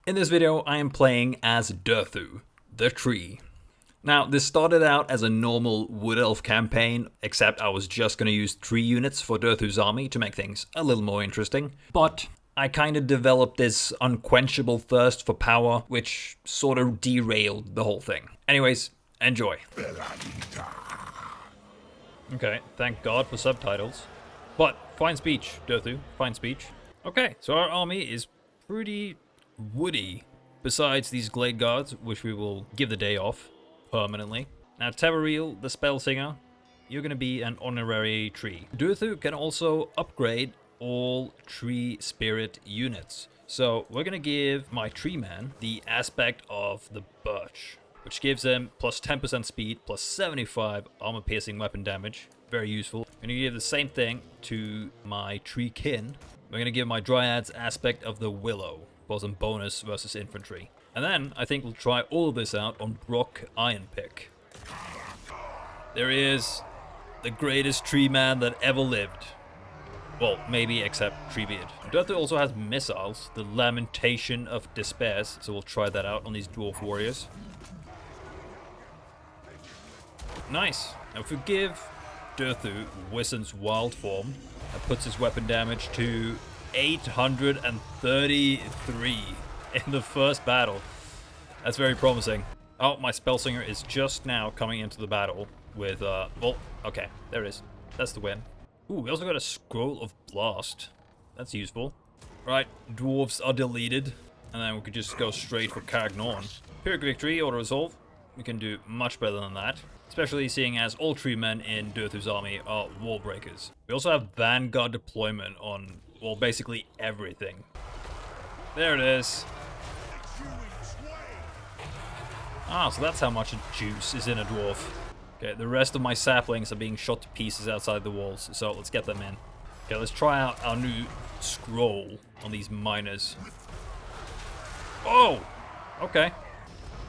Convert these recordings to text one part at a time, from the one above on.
In this video, I am playing as Durthu, the tree. Now, this started out as a normal Wood Elf campaign, except I was just going to use 3 units for Durthu's army to make things a little more interesting. But I kind of developed this unquenchable thirst for power, which sort of derailed the whole thing. Anyways, enjoy. Okay, thank God for subtitles. But, fine speech, Durthu, fine speech. Okay, so our army is pretty woody, besides these Glade Guards, which we will give the day off permanently. Now, Tevaril, the Spellsinger, you're going to be an honorary tree. Durthu can also upgrade all tree spirit units. So we're going to give my tree man the aspect of the birch, which gives him plus 10% speed, plus 75 armor piercing weapon damage. Very useful. I'm going to give the same thing to my tree kin. We're going to give my dryads aspect of the willow for some bonus versus infantry. And then I think we'll try all of this out on Brock Ironpick. There he is, the greatest tree man that ever lived. Well, maybe except Treebeard. Durthu also has missiles, the Lamentation of Despairs, so we'll try that out on these dwarf warriors. Nice. Now if we give Durthu Wissen's wild form, that puts his weapon damage to 833 in the first battle. That's very promising. Oh, my Spellsinger is just now coming into the battle with, well, okay, there it is. That's the win. Ooh, we also got a Scroll of Blast. That's useful. Right, dwarves are deleted, and then we could just go straight for Karak Norn. Pyrrhic Victory, Auto Resolve. We can do much better than that, especially seeing as all tree men in Durthu's army are wall breakers. We also have Vanguard deployment on, well, basically everything. There it is. Ah, so that's how much juice is in a dwarf. Okay, the rest of my saplings are being shot to pieces outside the walls, so let's get them in. Okay, let's try out our new scroll on these miners. Oh! Okay.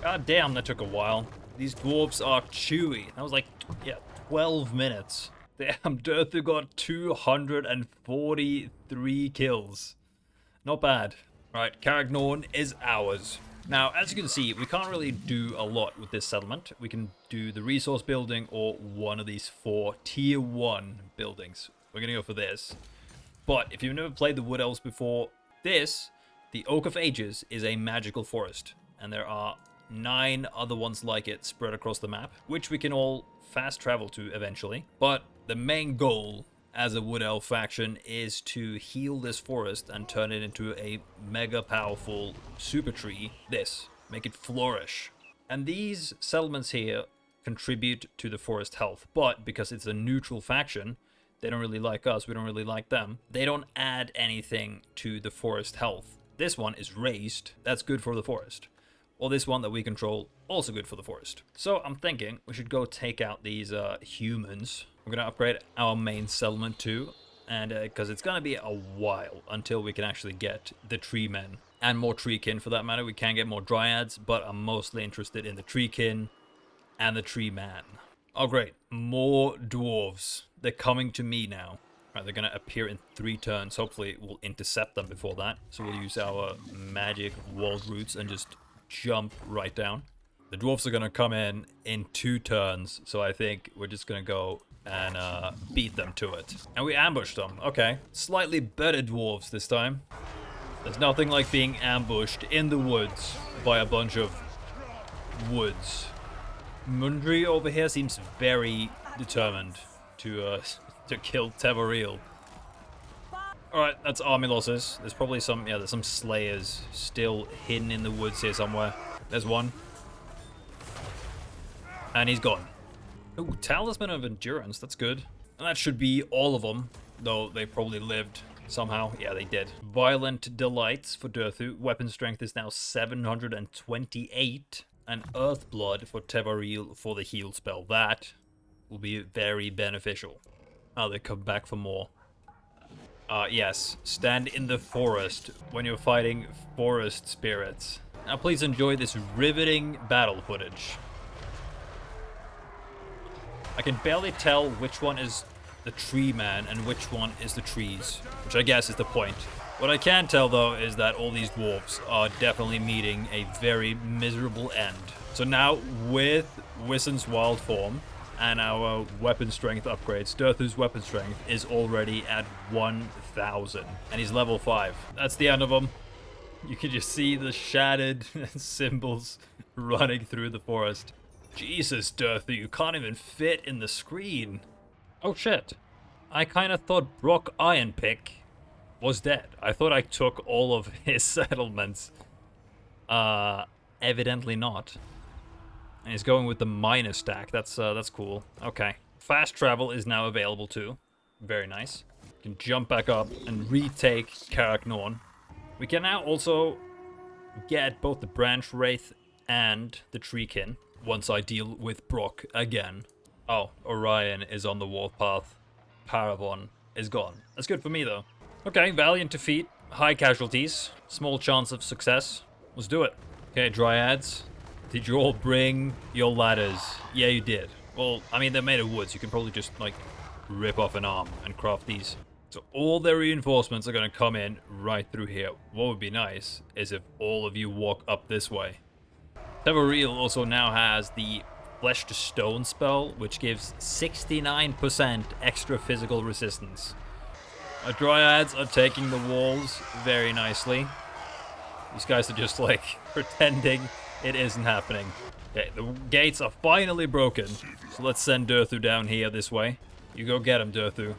God damn, that took a while. These dwarves are chewy. That was like, yeah, 12 minutes. Damn, Durthu got 243 kills. Not bad. Right, Karak Norn is ours. Now, as you can see, we can't really do a lot with this settlement. We can do the resource building or one of these 4 tier 1 buildings. We're gonna go for this. But if you've never played the Wood Elves before, this, the Oak of Ages, is a magical forest. And there are 9 other ones like it spread across the map, which we can all fast travel to eventually. But the main goal as a Wood Elf faction is to heal this forest and turn it into a mega powerful super tree. Make it flourish. And these settlements here contribute to the forest health, but because it's a neutral faction, they don't really like us, we don't really like them, they don't add anything to the forest health. This one is raised, that's good for the forest. Or this one that we control, also good for the forest. So I'm thinking we should go take out these humans. We're gonna upgrade our main settlement too, and because it's gonna be a while until we can actually get the tree men and more treekin for that matter. We can get more dryads, but I'm mostly interested in the treekin and the tree man. Oh great, more dwarves. They're coming to me now. Right, they're gonna appear in 3 turns. Hopefully we'll intercept them before that. So we'll use our magic wall roots and just jump right down. The dwarves are gonna come in 2 turns, so I think we're just gonna go and beat them to it. And we ambushed them. Okay, slightly better dwarves this time. There's nothing like being ambushed in the woods by a bunch of woods. Mundry over here seems very determined to kill Tevaril. Alright, that's army losses. There's probably some, yeah, there's some slayers still hidden in the woods here somewhere. There's one. And he's gone. Ooh, Talisman of Endurance, that's good. And that should be all of them, though they probably lived somehow. Yeah, they did. Violent Delights for Durthu. Weapon strength is now 728. And Earthblood for Tevaril for the heal spell. That will be very beneficial. Oh, they come back for more. Yes, stand in the forest when you're fighting forest spirits. Now please enjoy this riveting battle footage. I can barely tell which one is the tree man and which one is the trees, which I guess is the point. What I can tell, though, is that all these dwarves are definitely meeting a very miserable end. So now, with Wissen's wild form and our weapon strength upgrades, Durthu's weapon strength is already at 1,000. And he's level 5. That's the end of him. You can just see the shattered symbols running through the forest. Jesus, Durthu, you can't even fit in the screen. Oh shit. I kind of thought Brock Ironpick was dead. I thought I took all of his settlements. Evidently not. And he's going with the minor stack. That's cool. Okay. Fast travel is now available too. Very nice. You can jump back up and retake Karak Norn. We can now also get both the Branch Wraith and the Treekin once I deal with Brock again. Oh, Orion is on the warpath. Paravon is gone. That's good for me though. Okay, valiant defeat, high casualties, small chance of success. Let's do it. Okay, Dryads. Did you all bring your ladders? Yeah, you did. Well, I mean, they're made of woods. You can probably just, like, rip off an arm and craft these. So all their reinforcements are going to come in right through here. What would be nice is if all of you walk up this way. Teveril also now has the Flesh to Stone spell, which gives 69% extra physical resistance. Our Dryads are taking the walls very nicely. These guys are just, like, pretending it isn't happening. Okay, the gates are finally broken. So let's send Durthu down here this way. You go get him, Durthu.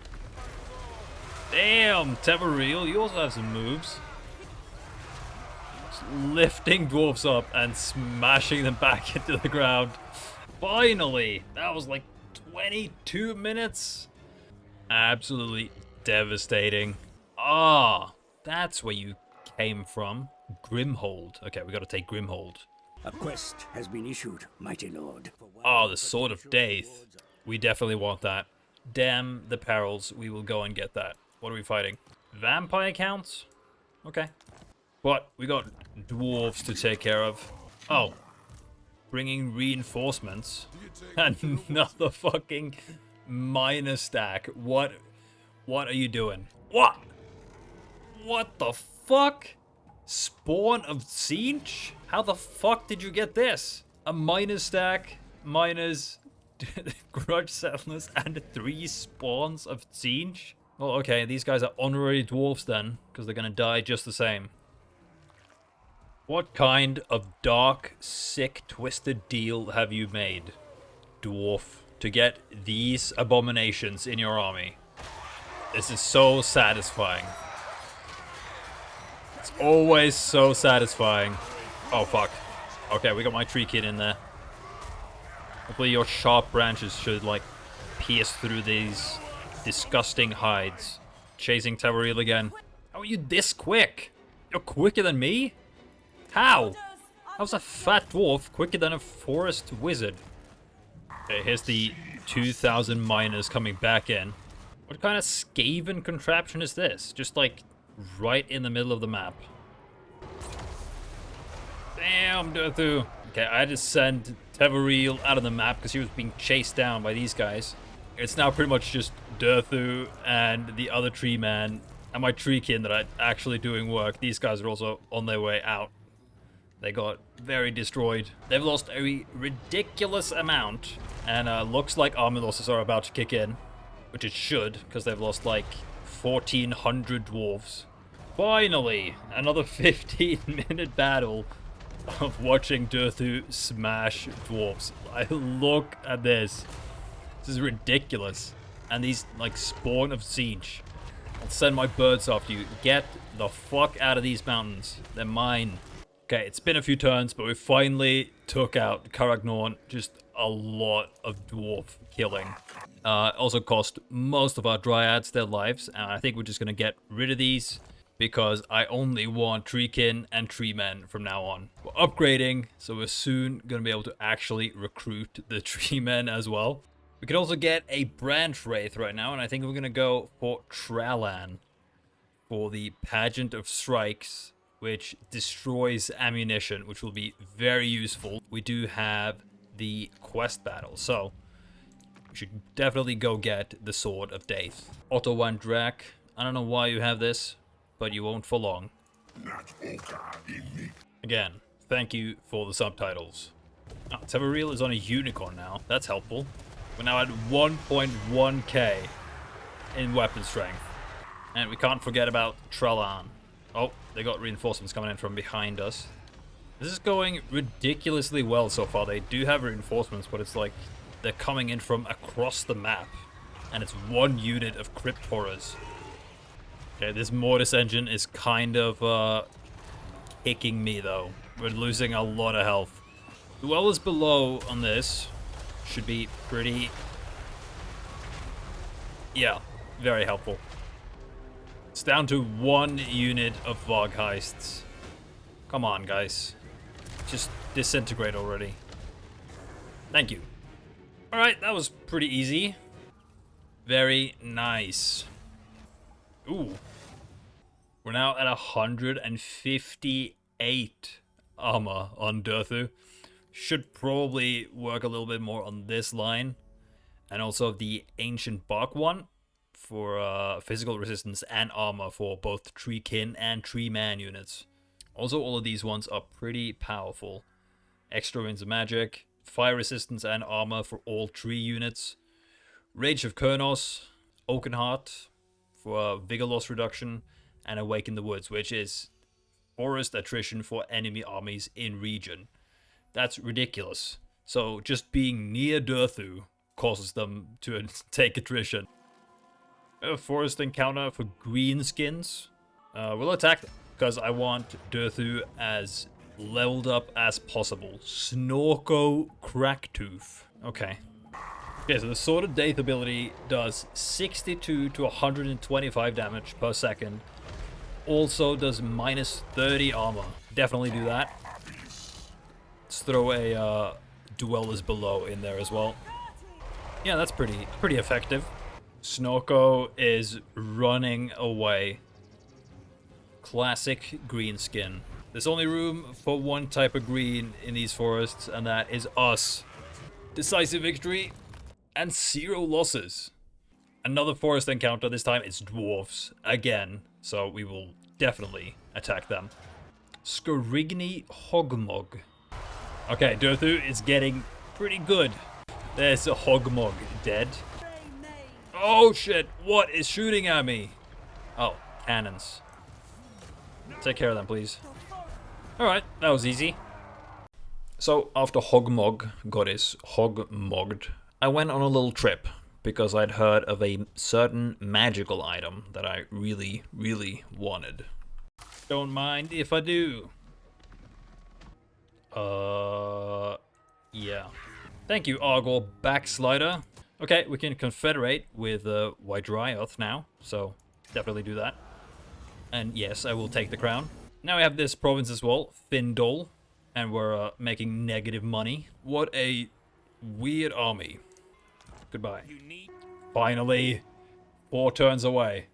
Damn, Teveril, you also have some moves. Just lifting dwarves up and smashing them back into the ground. Finally! That was like 22 minutes. Absolutely devastating. Ah, that's where you came from. Grimhold. Okay, we gotta take Grimhold. A quest has been issued, mighty lord. Oh, the Sword of Death. We definitely want that. Damn the perils, we will go and get that. What are we fighting? Vampire counts? Okay. But we got dwarves to take care of. Oh. Bringing reinforcements. Another fucking minor stack. What are you doing? What? What the fuck? Spawn of Siege? How the fuck did you get this? A minor stack, minus grudge settlers, and 3 spawns of Siege? Well, okay, these guys are honorary dwarfs then, because they're gonna die just the same. What kind of dark, sick, twisted deal have you made, dwarf, to get these abominations in your army? This is so satisfying. It's always so satisfying. Oh, fuck. Okay, we got my tree kid in there. Hopefully your sharp branches should, like, pierce through these disgusting hides. Chasing Teveril again. How are you this quick? You're quicker than me? How? How's a fat dwarf quicker than a forest wizard? Okay, here's the 2,000 miners coming back in. What kind of Skaven contraption is this? Just, like, right in the middle of the map. Damn, Durthu. Okay, I had to send Teveril out of the map because he was being chased down by these guys. It's now pretty much just Durthu and the other tree man and my treekin that are actually doing work. These guys are also on their way out. They got very destroyed. They've lost a ridiculous amount, and looks like army losses are about to kick in, which it should, because they've lost like 1,400 dwarves. Finally, another 15-minute battle of watching Durthu smash dwarves. Look at this. This is ridiculous. And these, like, spawn of siege. I'll send my birds after you. Get the fuck out of these mountains. They're mine. Okay, it's been a few turns, but we finally took out Karak Norn. Just a lot of dwarf killing. Also cost most of our dryads their lives, and I think we're just going to get rid of these because I only want treekin and treemen from now on. We're upgrading, so we're soon going to be able to actually recruit the treemen as well. We could also get a branch wraith right now, and I think we're going to go for Tralan for the Pageant of Strikes, which destroys ammunition, which will be very useful. We do have the quest battle, so we should definitely go get the Sword of Death. Otto Van Drak, I don't know why you have this, but you won't for long. Again, thank you for the subtitles. Oh, Teveril is on a unicorn now. That's helpful. We're now at 1.1k in weapon strength. And we can't forget about Tralan. Oh, they got reinforcements coming in from behind us. This is going ridiculously well so far. They do have reinforcements, but it's like they're coming in from across the map. And it's one unit of crypt horrors. Okay, this Mortis engine is kind of kicking me though. We're losing a lot of health. Dwellers below on this should be pretty... yeah, very helpful. It's down to one unit of Vargheists. Come on, guys. Just disintegrate already. Thank you. Alright, that was pretty easy. Very nice. Ooh. We're now at 158 armor on Durthu. Should probably work a little bit more on this line. And also the Ancient Bark one for physical resistance and armor for both Treekin and Tree Man units. Also, all of these ones are pretty powerful. Extra Winds of Magic, fire resistance and armor for all tree units. Rage of Kurnos, Oakenheart for vigor loss reduction, and Awaken the Woods, which is forest attrition for enemy armies in region. That's ridiculous. So just being near Durthu causes them to take attrition. A forest encounter for greenskins. We'll attack them because I want Durthu as leveled up as possible. Snorko Cracktooth. Okay. Okay, so the Sword of Death ability does 62 to 125 damage per second. Also does minus 30 armor. Definitely do that. Let's throw a Dwellers Below in there as well. Yeah, that's pretty effective. Snorko is running away. Classic green skin. There's only room for one type of green in these forests, and that is us. Decisive victory and 0 losses. Another forest encounter, this time it's dwarves again, so we will definitely attack them. Skorigny Hogmog. Okay, Durthu is getting pretty good. There's a Hogmog dead. Oh shit, what is shooting at me? Oh, cannons. Take care of them, please. Alright, that was easy. So, after Hogmog got his Hogmogged, I went on a little trip because I'd heard of a certain magical item that I really, really wanted. Don't mind if I do. Yeah. Thank you, Argor Backslider. Okay, we can confederate with Wydrioth now, so definitely do that. And yes, I will take the crown. Now we have this province as well, Findol, and we're making negative money. What a weird army. Goodbye. Finally, 4 turns away.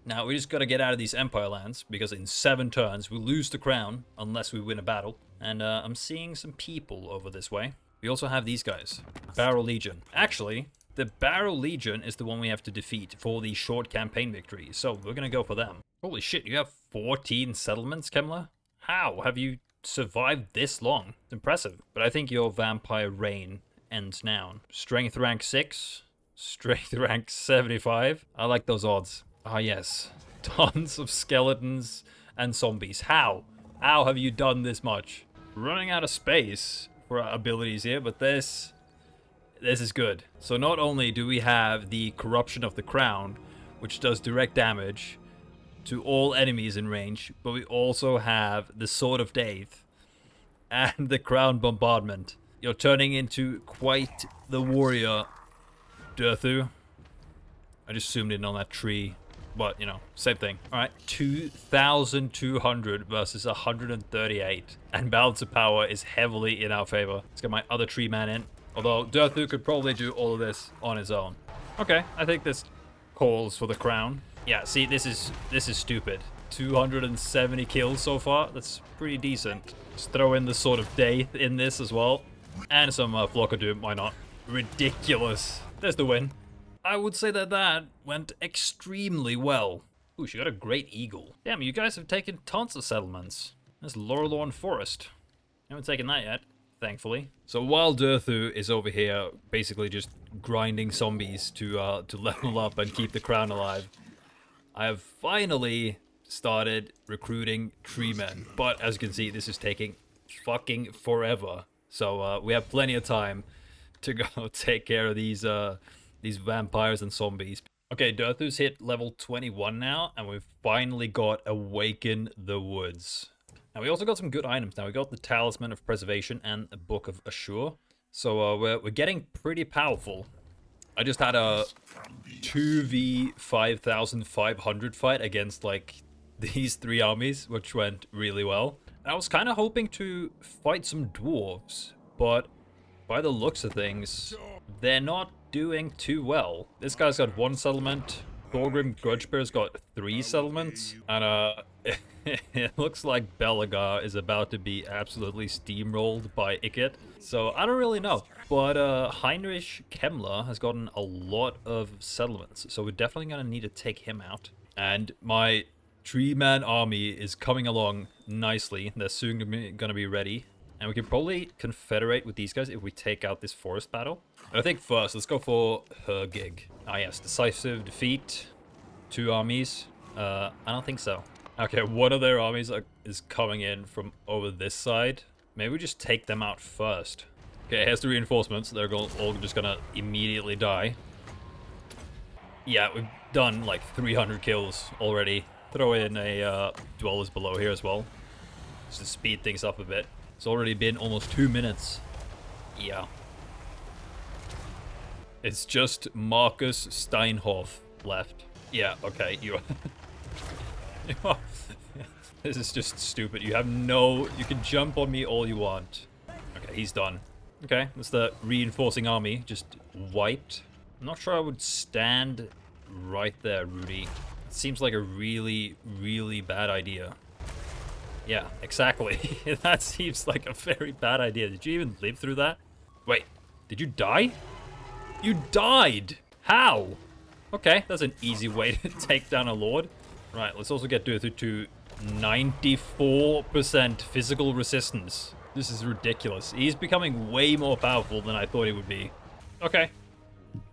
Now we just gotta get out of these Empire lands, because in 7 turns we lose the crown unless we win a battle. And I'm seeing some people over this way. We also have these guys, Barrow Legion. Actually, the Barrow Legion is the one we have to defeat for the short campaign victory, so we're gonna go for them. Holy shit, you have 14 settlements, Kemler? How have you survived this long? It's impressive. But I think your vampire reign ends now. Strength rank 6, strength rank 75. I like those odds. Ah yes, tons of skeletons and zombies. How? How have you done this much? Running out of space for our abilities here, but this is good. So not only do we have the Corruption of the Crown, which does direct damage to all enemies in range, but we also have the Sword of Death and the Crown Bombardment. You're turning into quite the warrior, Durthu. I just zoomed in on that tree, but you know, same thing. Alright, 2,200 versus 138. And balance of power is heavily in our favor. Let's get my other tree man in. Although Durthu could probably do all of this on his own. Okay, I think this calls for the crown. Yeah, see, this is stupid. 270 kills so far. That's pretty decent. Let's throw in the Sword of Death in this as well. And some Flock of Doom, why not? Ridiculous. There's the win. I would say that went extremely well. Ooh, she got a great eagle. Damn, you guys have taken tons of settlements. There's Lorelorn Forest. Haven't taken that yet, thankfully. So while Durthu is over here, basically just grinding zombies to level up and keep the crown alive, I have finally started recruiting tree men. But as you can see, this is taking fucking forever. So we have plenty of time to go take care of these vampires and zombies. Okay, Durthu's hit level 21 now, and we've finally got Awaken the Woods. Now we also got some good items. Now we got the Talisman of Preservation and the Book of Assure. So we're getting pretty powerful. I just had a 2v 5,500 fight against like these three armies, which went really well. And I was kind of hoping to fight some dwarves, but by the looks of things, they're not doing too well. This guy's got 1 settlement. Thorgrim Grudgebear's got 3 settlements. And it looks like Belagar is about to be absolutely steamrolled by Ikit. So I don't really know. But Heinrich Kemmler has gotten a lot of settlements. So we're definitely going to need to take him out. And my Tree-Man army is coming along nicely. They're soon going to be ready. And we can probably confederate with these guys if we take out this forest battle. I think first, let's go for her gig. Ah yes, decisive defeat. 2 armies. I don't think so. Okay, one of their armies is coming in from over this side. Maybe we just take them out first. Okay, here's the reinforcements. They're all just gonna immediately die. Yeah, we've done like 300 kills already. Throw in a Dwellers Below here as well, just to speed things up a bit. It's already been almost 2 minutes. Yeah. It's just Marcus Steinhoff left. Yeah, okay, you This is just stupid. You have no... You can jump on me all you want. Okay, he's done. Okay, that's the reinforcing army. Just wiped. I'm not sure I would stand right there, Rudy. It seems like a really, really bad idea. Yeah, exactly. That seems like a very bad idea. Did you even live through that? Wait, did you die? You died! How? Okay, that's an easy way to take down a lord. Right, let's also get Durthu to 94% physical resistance. This is ridiculous. He's becoming way more powerful than I thought he would be. Okay,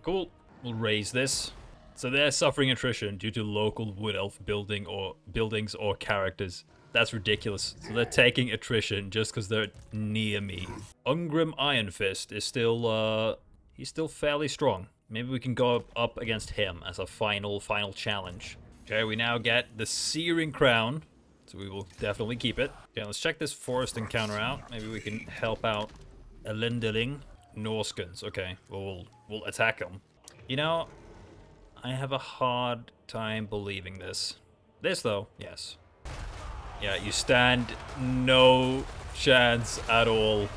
cool. We'll raise this. So they're suffering attrition due to local wood elf buildings or characters. That's ridiculous. So they're taking attrition just because they're near me. Ungrim Iron Fist is still, he's still fairly strong. Maybe we can go up against him as a final challenge. Okay, we now get the Searing Crown. So we will definitely keep it. Okay, let's check this forest encounter out. Maybe we can help out Elendeling. Norskins. Okay, well, we'll attack them. You know, I have a hard time believing this. This, though, yes. Yeah, you stand no chance at all.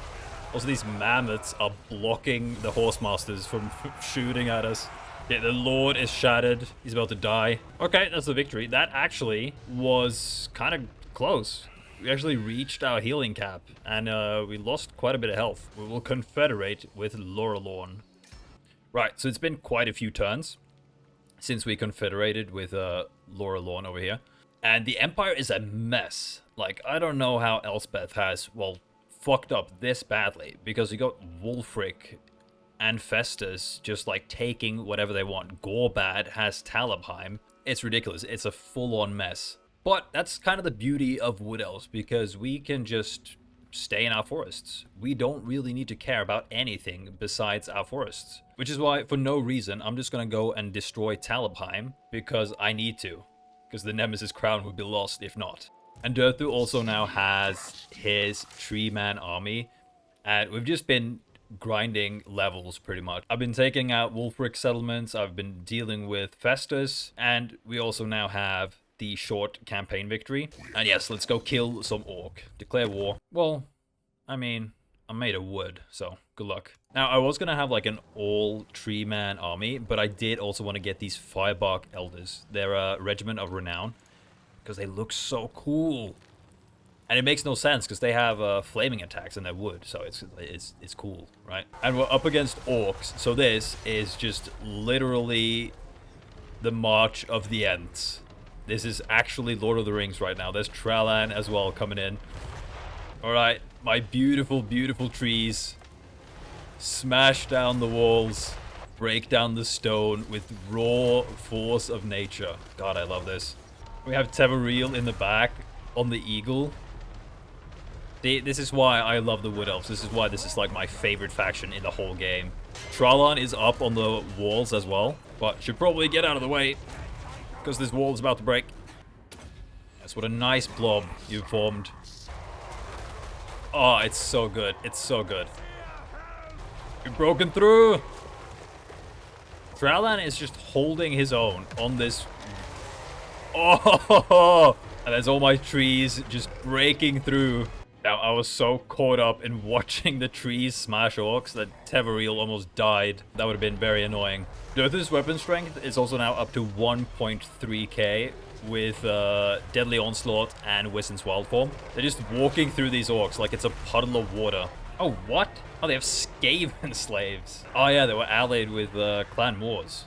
Also, these mammoths are blocking the horsemasters from shooting at us. Yeah, the Lord is shattered. He's about to die. Okay, that's the victory. That actually was kind of close. We actually reached our healing cap, and we lost quite a bit of health. We will confederate with Lorelorn. Right, so it's been quite a few turns since we confederated with Lorelorn over here. And the Empire is a mess. Like, I don't know how Elspeth has, well, fucked up this badly. Because you got Wulfric and Festus just, like, taking whatever they want. Gorbad has Talabheim. It's ridiculous. It's a full-on mess. But that's kind of the beauty of Wood Elves, because we can just stay in our forests. We don't really need to care about anything besides our forests. Which is why, for no reason, I'm just gonna go and destroy Talabheim, because I need to. Because the Nemesis Crown would be lost if not. And Durthu also now has his Tree-Man army. And we've just been grinding levels pretty much. I've been taking out Wulfric settlements. I've been dealing with Festus. And we also now have the short campaign victory. And yes, let's go kill some orc. Declare war. Well, I mean, I'm made of wood, so good luck. Now, I was going to have like an all Tree-Man army, but I did also want to get these Firebark Elders. They're a regiment of renown, because they look so cool. And it makes no sense, because they have flaming attacks and they're wood, so it's cool, right? And we're up against orcs, so this is just literally the march of the Ents. This is actually Lord of the Rings right now. There's Tralan as well coming in. Alright, my beautiful, beautiful trees. Smash down the walls. Break down the stone with raw force of nature. God, I love this. We have Teveril in the back on the eagle. This is why I love the Wood Elves. This is why this is like my favorite faction in the whole game. Tralan is up on the walls as well, but should probably get out of the way because this wall is about to break. That's what a nice blob you've formed. Oh, it's so good. It's so good. You've broken through. Tralan is just holding his own on this. Oh, and there's all my trees just breaking through. Now, I was so caught up in watching the trees smash orcs that Teveril almost died. That would have been very annoying. Durthu's weapon strength is also now up to 1.3k with Deadly Onslaught and Wissen's Wild Form. They're just walking through these orcs like it's a puddle of water. Oh, what? Oh, they have Skaven slaves. Oh, yeah, they were allied with Clan Moors.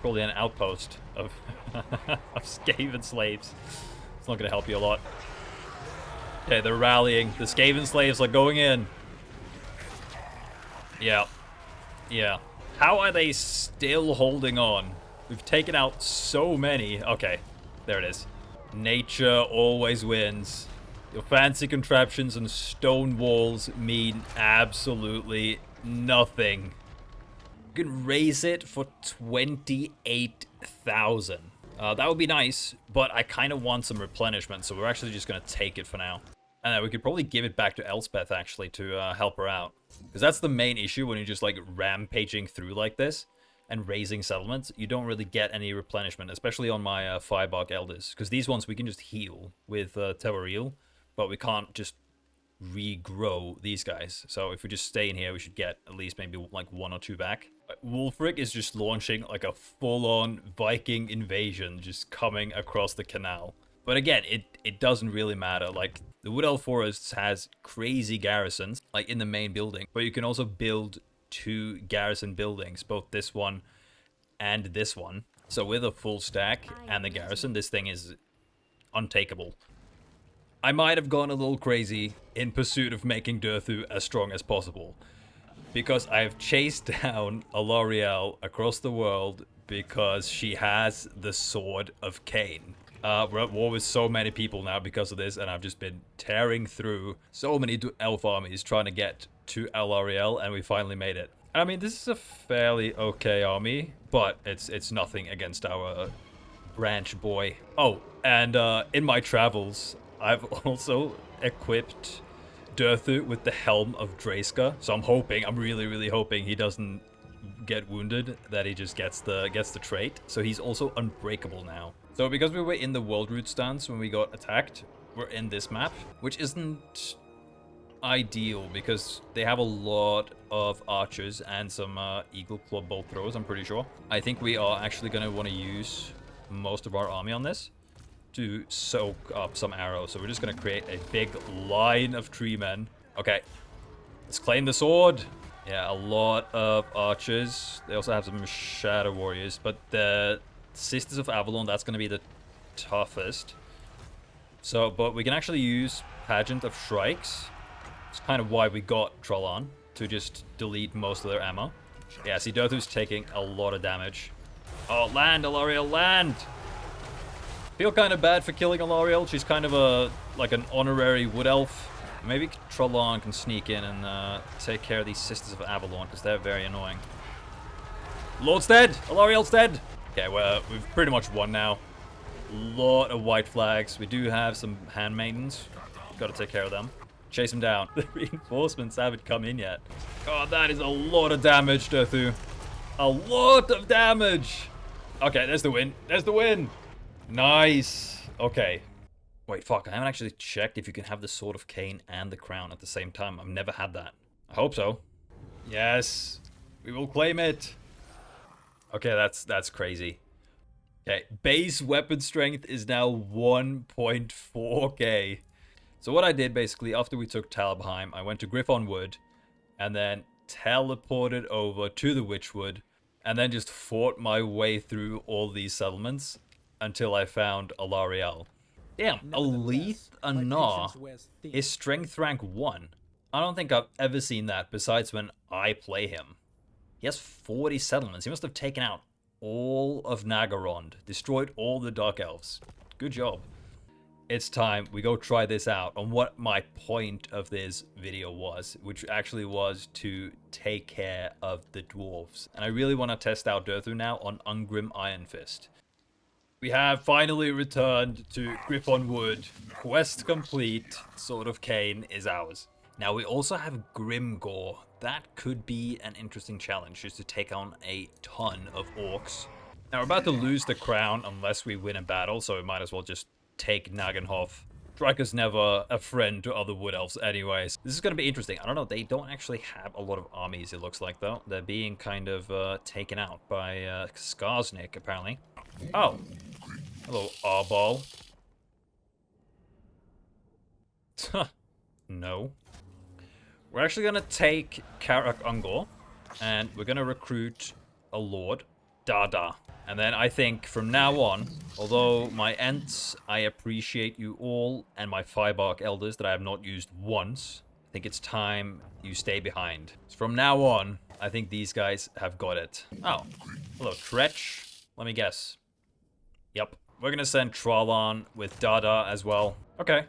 Probably an outpost of, of Skaven slaves. It's not going to help you a lot. Okay, they're rallying. The Skaven slaves are going in. Yeah. Yeah. How are they still holding on? We've taken out so many. Okay, there it is. Nature always wins. Your fancy contraptions and stone walls mean absolutely nothing. You can raise it for 28,000. That would be nice, but I kind of want some replenishment, so we're actually just going to take it for now. And then we could probably give it back to Elspeth, actually, to help her out. Because that's the main issue when you're just, like, rampaging through like this and raising settlements. You don't really get any replenishment, especially on my Firebark Elders. Because these ones we can just heal with Teveril, but we can't just regrow these guys. So if we just stay in here, we should get at least maybe, like, 1 or 2 back. Wulfric is just launching, like, a full-on Viking invasion just coming across the canal. But again, it doesn't really matter. Like, the Wood Elf Forests has crazy garrisons, like in the main building. But you can also build 2 garrison buildings, both this one and this one. So with a full stack and the garrison, this thing is untakeable. I might have gone a little crazy in pursuit of making Durthu as strong as possible. Because I have chased down Alarielle across the world because she has the Sword of Khaine. We're at war with so many people now because of this, and I've just been tearing through so many elf armies trying to get to Alarielle, and we finally made it. I mean, this is a fairly okay army, but it's nothing against our branch boy. Oh, and in my travels, I've also equipped Durthu with the Helm of Draiska, so I'm really, really hoping he doesn't get wounded, that he just gets the trait. So he's also unbreakable now. So because we were in the World Root stance when we got attacked, we're in this map, which isn't ideal because they have a lot of archers and some eagle claw bolt throwers, I'm pretty sure. I think we are actually going to want to use most of our army on this to soak up some arrows. So we're just going to create a big line of tree men. Okay, let's claim the sword. Yeah, a lot of archers. They also have some shadow warriors, but the Sisters of Avalon, that's going to be the toughest. So, but we can actually use Pageant of Shrikes. It's kind of why we got Tralan, to just delete most of their ammo. Yeah, see, Durthu's taking a lot of damage. Oh, land, Alarielle, land! Feel kind of bad for killing Alarielle. She's kind of like an honorary wood elf. Maybe Tralan can sneak in and take care of these Sisters of Avalon, because they're very annoying. Lord's dead! Alarielle's dead! Okay, well, we've pretty much won now. Lot of white flags. We do have some handmaidens. Gotta take care of them. Chase them down. The reinforcements haven't come in yet. God, that is a lot of damage, Durthu. A lot of damage! Okay, there's the win. There's the win! Nice! Okay. Wait, fuck, I haven't actually checked if you can have the Sword of Khaine and the crown at the same time. I've never had that. I hope so. Yes! We will claim it! Okay, that's crazy. Okay, base weapon strength is now 1.4k. So what I did basically after we took Talabheim, I went to Griffon Wood and then teleported over to the Witchwood and then just fought my way through all these settlements until I found Alariel. Damn, Alith Anar is strength rank 1. I don't think I've ever seen that besides when I play him. He has 40 settlements. He must have taken out all of Nagarond, destroyed all the Dark Elves. Good job. It's time we go try this out on what my point of this video was, which actually was to take care of the dwarves. And I really want to test out Durthu now on Ungrim Iron Fist. We have finally returned to Griffon Wood. Quest complete. Sword of Khaine is ours. Now we also have Grimgore. That could be an interesting challenge, just to take on a ton of orcs. Now we're about to lose the crown unless we win a battle, so we might as well just take Nagenhof. Striker's never a friend to other wood elves anyways. This is going to be interesting. I don't know, they don't actually have a lot of armies, it looks like, though. They're being kind of taken out by Skarsnik, apparently. Oh. Hello, Arbal. No. We're actually going to take Karak Ungor, and we're going to recruit a lord, Dada. And then I think from now on, although my Ents, I appreciate you all, and my Firebark Elders that I have not used once, I think it's time you stay behind. So from now on, I think these guys have got it. Oh, hello, Tretch. Let me guess. Yep. We're going to send Trallan with Dada as well. Okay.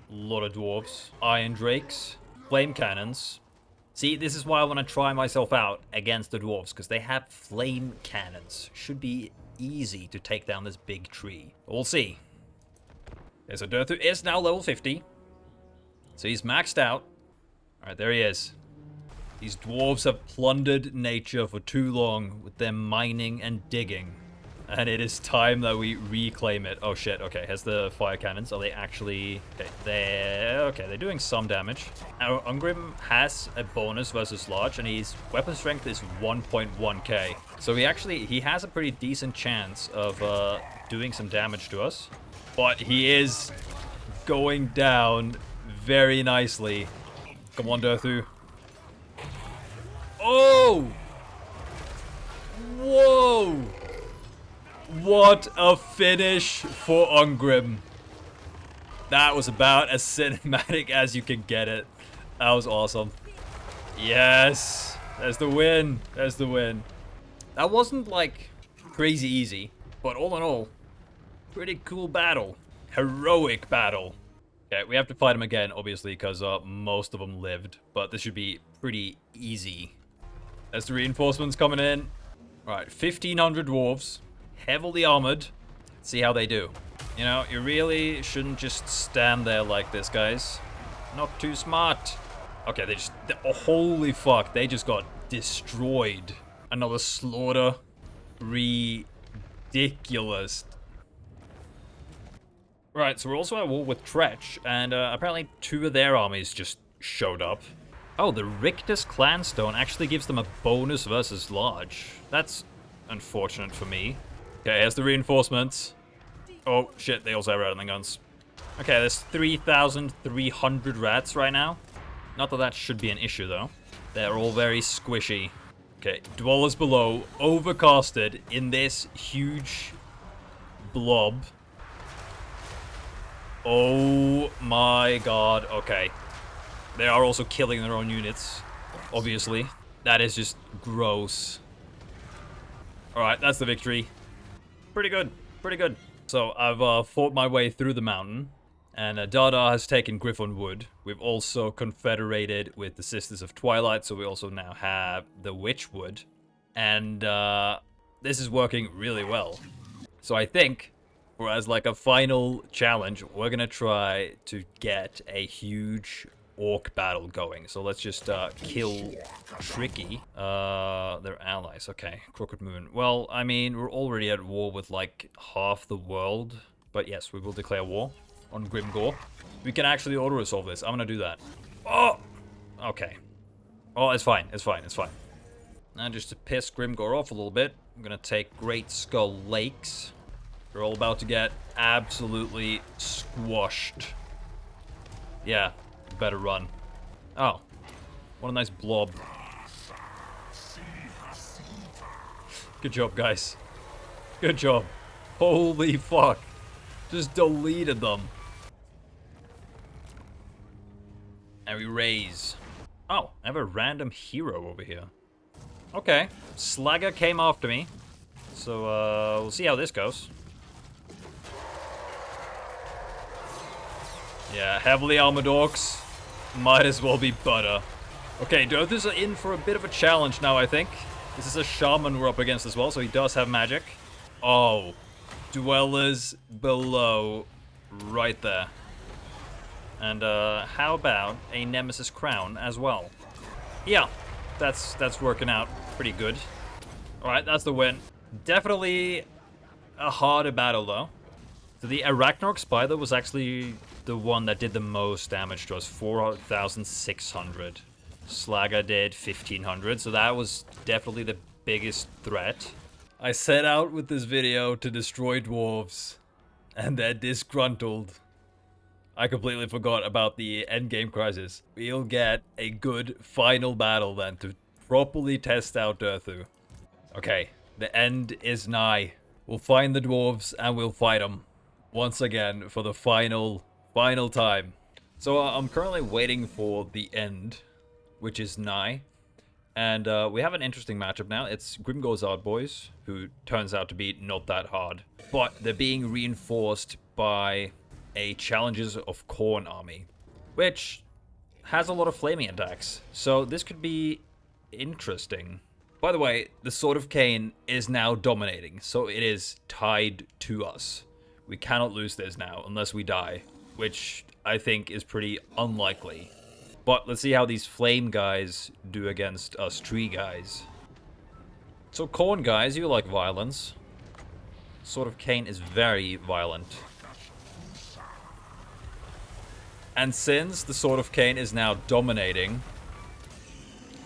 A lot of dwarves. Iron Drakes. Flame Cannons. See, this is why I want to try myself out against the dwarves, because they have flame cannons. Should be easy to take down this big tree. We'll see. Okay, so Durthu is now level 50. So he's maxed out. Alright, there he is. These dwarves have plundered nature for too long with their mining and digging. And it is time that we reclaim it. Oh shit, okay, here's the fire cannons. Are they actually... Okay, they're doing some damage. Now, Ungrim has a bonus versus large, and his weapon strength is 1.1k. So he has a pretty decent chance of doing some damage to us. But he is going down very nicely. Come on, Durthu. Oh! Whoa! What a finish for Ungrim. That was about as cinematic as you can get it. That was awesome. Yes. There's the win. There's the win. That wasn't like crazy easy, but all in all, pretty cool battle. Heroic battle. Okay, we have to fight him again, obviously, because most of them lived, but this should be pretty easy. There's the reinforcements coming in. All right, 1,500 dwarves. Heavily armored. See how they do. You know, you really shouldn't just stand there like this, guys. Not too smart. Okay, oh, holy fuck, they just got destroyed. Another slaughter. Ridiculous. Right, so we're also at war with Tretch, and apparently 2 of their armies just showed up. Oh, the Rictus Clanstone actually gives them a bonus versus large. That's unfortunate for me. Okay, here's the reinforcements. Oh, shit, they also have rattling guns. Okay, there's 3,300 rats right now. Not that that should be an issue, though. They're all very squishy. Okay, Dwellers Below, overcasted in this huge blob. Oh my god, okay. They are also killing their own units, obviously. That is just gross. Alright, that's the victory. Pretty good, pretty good. So I've fought my way through the mountain, and Dada has taken Griffon Wood. We've also confederated with the Sisters of Twilight, so we also now have the Witchwood. And this is working really well. So I think, for as like a final challenge, we're gonna try to get a huge orc battle going. So let's just kill Tricky. Their allies. Okay, Crooked Moon. Well, I mean, we're already at war with like half the world. But yes, we will declare war on Grimgore. We can actually auto-resolve this. I'm gonna do that. Oh! Okay. Oh, it's fine. It's fine. It's fine. And just to piss Grimgore off a little bit, I'm gonna take Great Skull Lakes. They're all about to get absolutely squashed. Yeah. Better run. Oh. What a nice blob. Good job, guys. Good job. Holy fuck. Just deleted them. And we raise. Oh, I have a random hero over here. Okay. Slagger came after me. So, we'll see how this goes. Yeah, heavily armored orcs. Might as well be butter. Okay, Durthu's in for a bit of a challenge now, I think. This is a shaman we're up against as well, so he does have magic. Oh. Dwellers below. Right there. And, how about a Nemesis Crown as well? Yeah, that's working out pretty good. Alright, that's the win. Definitely a harder battle, though. So the Arachnorc Spider was actually the one that did the most damage to us, 4,600. Slagger did 1,500, so that was definitely the biggest threat. I set out with this video to destroy dwarves, and they're disgruntled. I completely forgot about the endgame crisis. We'll get a good final battle then to properly test out Durthu. Okay, the end is nigh. We'll find the dwarves and we'll fight them once again for the final time. So I'm currently waiting for the end, which is nigh. And we have an interesting matchup now. It's Grimgor's Ard Boys, who turns out to be not that hard. But they're being reinforced by a Challengers of Khorne army, which has a lot of flaming attacks. So this could be interesting. By the way, the Sword of Khaine is now dominating, so it is tied to us. We cannot lose this now unless we die, which I think is pretty unlikely. But let's see how these flame guys do against us tree guys. So Khorne guys, you like violence. Sword of Khaine is very violent. And since the Sword of Khaine is now dominating,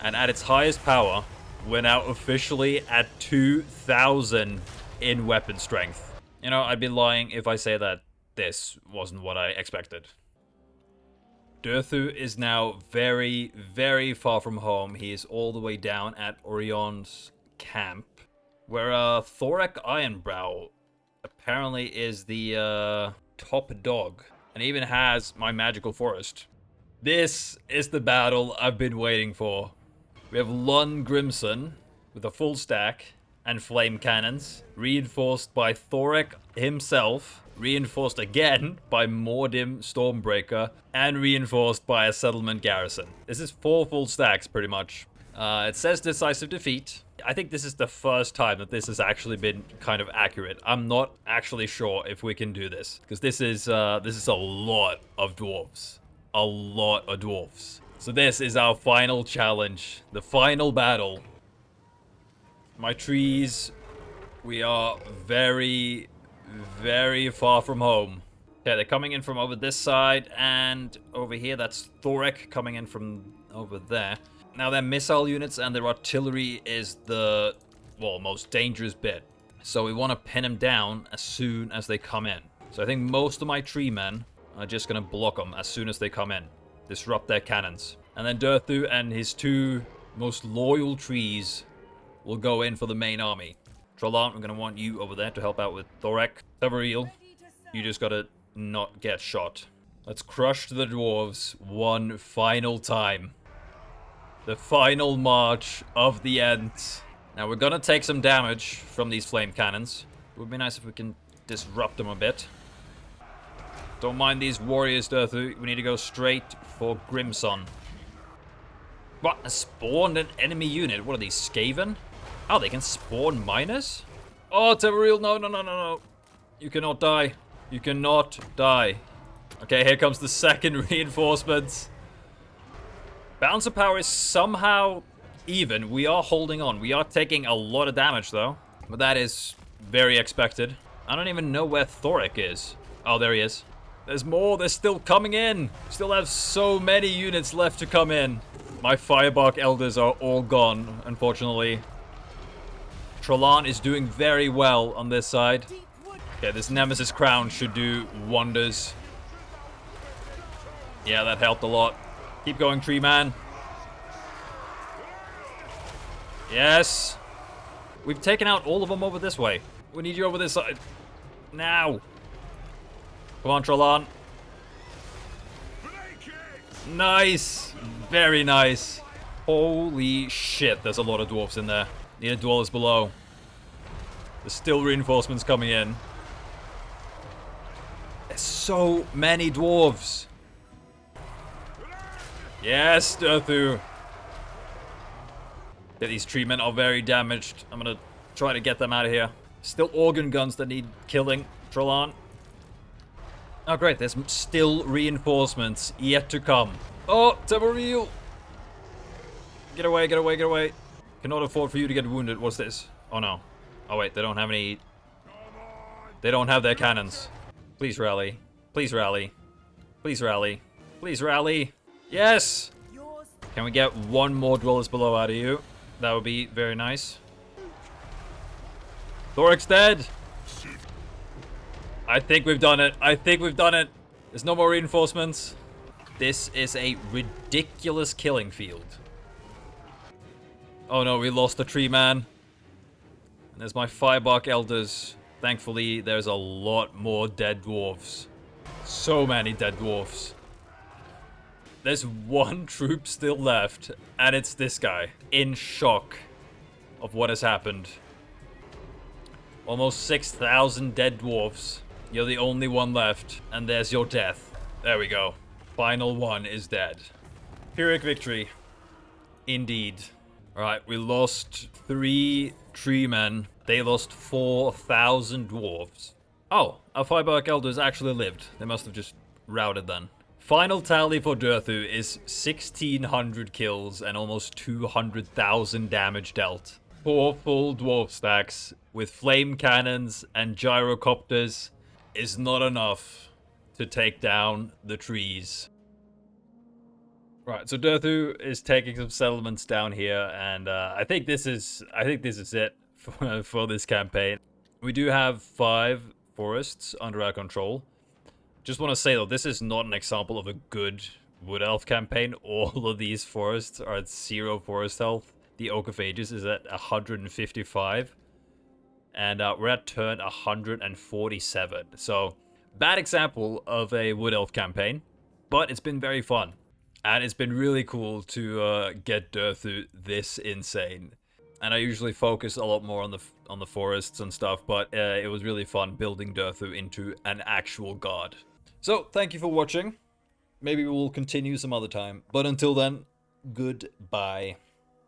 and at its highest power, we're now officially at 2,000 in weapon strength. You know, I'd be lying if I say that this wasn't what I expected. Durthu is now very, very far from home. He is all the way down at Orion's camp, where Thorek Ironbrow apparently is the top dog, and even has my magical forest. This is the battle I've been waiting for. We have Lun Grimson with a full stack and flame cannons, reinforced by Thorek himself, reinforced again by Mordim Stormbreaker, and reinforced by a settlement garrison. This is 4 full stacks, pretty much. It says decisive defeat. I think this is the first time that this has actually been kind of accurate. I'm not actually sure if we can do this, because this is a lot of dwarves. A lot of dwarves. So this is our final challenge, the final battle. My trees, we are very, very far from home. Okay, they're coming in from over this side, and over here, that's Thorek coming in from over there. Now their missile units and their artillery is the, well, most dangerous bit. So we want to pin them down as soon as they come in. So I think most of my tree men are just going to block them as soon as they come in. Disrupt their cannons. And then Durthu and his 2 most loyal trees will go in for the main army. Trollant, we're going to want you over there to help out with Thorek. Severiel, you just got to not get shot. Let's crush the dwarves one final time. The final march of the Ents. Now we're gonna take some damage from these flame cannons. It would be nice if we can disrupt them a bit. Don't mind these warriors, Durthu. We need to go straight for Grimson. What? I spawned an enemy unit. What are these, Skaven? Oh, they can spawn miners? Oh, Severiel, no. You cannot die. You cannot die. Okay, here comes the second reinforcements. Balance of power is somehow even. We are holding on. We are taking a lot of damage, though. But that is very expected. I don't even know where Thorek is. Oh, there he is. There's more. They're still coming in. Still have so many units left to come in. My Firebark Elders are all gone, unfortunately. Trollant is doing very well on this side. Okay, this Nemesis Crown should do wonders. Yeah, that helped a lot. Keep going, tree man. Yes. We've taken out all of them over this way. We need you over this side. Now! Come on, Trollan. Nice! Very nice. Holy shit, there's a lot of dwarves in there. Need dwellers below. There's still reinforcements coming in. There's so many dwarves. Yes, Durthu. Yeah, these treatment are very damaged. I'm gonna try to get them out of here. Still organ guns that need killing. Trollan. Oh great, there's still reinforcements yet to come. Oh, Tamaril! Get away, get away, get away. Cannot afford for you to get wounded. What's this? Oh no. Oh wait, they don't have any... They don't have their cannons. Please rally. Please rally. Please rally. Please rally. Yes! Can we get one more dwellers below out of you? That would be very nice. Thoric's dead! I think we've done it. I think we've done it. There's no more reinforcements. This is a ridiculous killing field. Oh no, we lost the tree man. There's my firebark elders. Thankfully, there's a lot more dead dwarves. So many dead dwarves. There's one troop still left, and it's this guy. In shock of what has happened. Almost 6,000 dead dwarves. You're the only one left, and there's your death. There we go. Final one is dead. Pyrrhic victory. Indeed. Alright, we lost 3 tree men. They lost 4,000 dwarves. Oh, our firebark elders actually lived. They must have just routed then. Final tally for Durthu is 1,600 kills and almost 200,000 damage dealt. 4 full dwarf stacks with flame cannons and gyrocopters is not enough to take down the trees. Right, so Durthu is taking some settlements down here, and I think this is it for this campaign. We do have 5 forests under our control. Just want to say though, this is not an example of a good Wood Elf campaign. All of these forests are at 0 forest health. The Oak of Ages is at 155. And we're at turn 147. So, bad example of a Wood Elf campaign. But it's been very fun. And it's been really cool to get Durthu this insane. And I usually focus a lot more on the forests and stuff. But it was really fun building Durthu into an actual god. So, thank you for watching. Maybe we will continue some other time. But until then, goodbye.